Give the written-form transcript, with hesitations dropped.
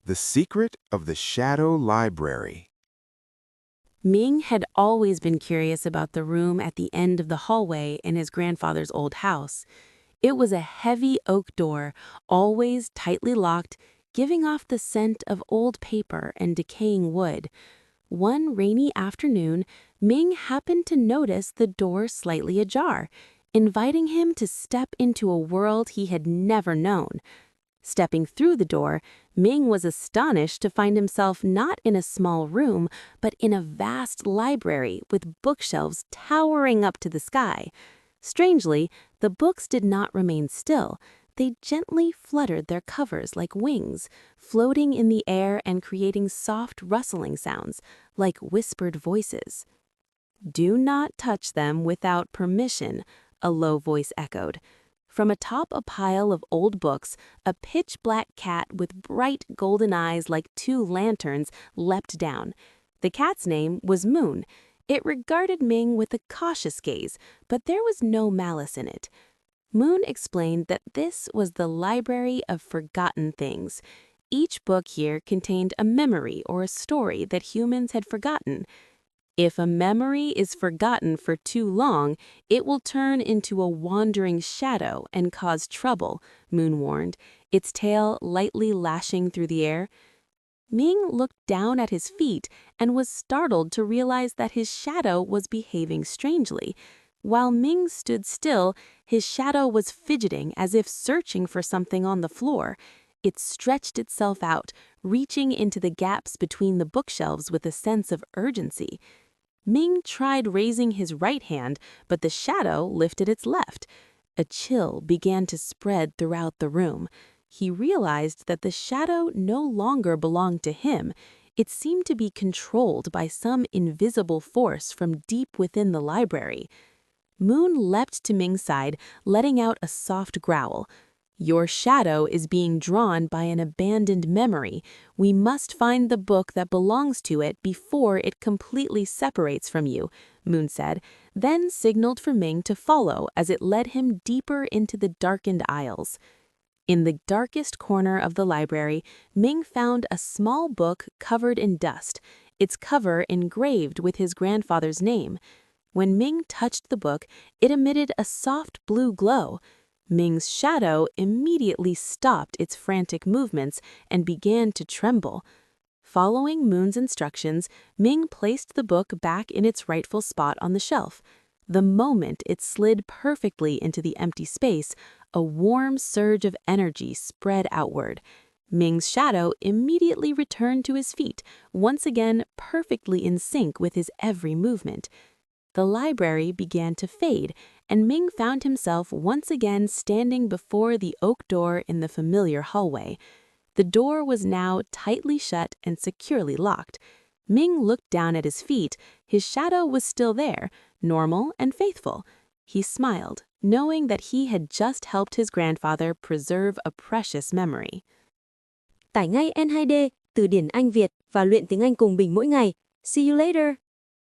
The Secret of the Shadow Library. Ming had always been curious about the room at the end of the hallway in his grandfather's old house. It was a heavy oak door, always tightly locked, giving off the scent of old paper and decaying wood. One rainy afternoon, Ming happened to notice the door slightly ajar, inviting him to step into a world he had never known. Stepping through the door, Ming was astonished to find himself not in a small room, but in a vast library with bookshelves towering up to the sky. Strangely, the books did not remain still. They gently fluttered their covers like wings, floating in the air and creating soft rustling sounds, like whispered voices. "Do not touch them without permission," a low voice echoed. From atop a pile of old books, a pitch-black cat with bright golden eyes like two lanterns leapt down. The cat's name was Moon. It regarded Ming with a cautious gaze, but there was no malice in it. Moon explained that this was the library of forgotten things. Each book here contained a memory or a story that humans had forgotten. If a memory is forgotten for too long, it will turn into a wandering shadow and cause trouble, Moon warned, its tail lightly lashing through the air. Ming looked down at his feet and was startled to realize that his shadow was behaving strangely. While Ming stood still, his shadow was fidgeting as if searching for something on the floor. It stretched itself out, reaching into the gaps between the bookshelves with a sense of urgency. Ming tried raising his right hand, but the shadow lifted its left. A chill began to spread throughout the room. He realized that the shadow no longer belonged to him. It seemed to be controlled by some invisible force from deep within the library. Moon leapt to Ming's side, letting out a soft growl. "Your shadow is being drawn by an abandoned memory. We must find the book that belongs to it before it completely separates from you," Moon said, then signaled for Ming to follow as it led him deeper into the darkened aisles. In the darkest corner of the library, Ming found a small book covered in dust, its cover engraved with his grandfather's name. When Ming touched the book, it emitted a soft blue glow. Ming's shadow immediately stopped its frantic movements and began to tremble. Following Moon's instructions, Ming placed the book back in its rightful spot on the shelf. The moment it slid perfectly into the empty space, a warm surge of energy spread outward. Ming's shadow immediately returned to his feet, once again perfectly in sync with his every movement. The library began to fade, and Ming found himself once again standing before the oak door in the familiar hallway. The door was now tightly shut and securely locked. Ming looked down at his feet. His shadow was still there, normal and faithful. He smiled, knowing that he had just helped his grandfather preserve a precious memory. Tải ngay N2D, từ điển Anh Việt và luyện tiếng Anh cùng Bình mỗi ngày. See you later!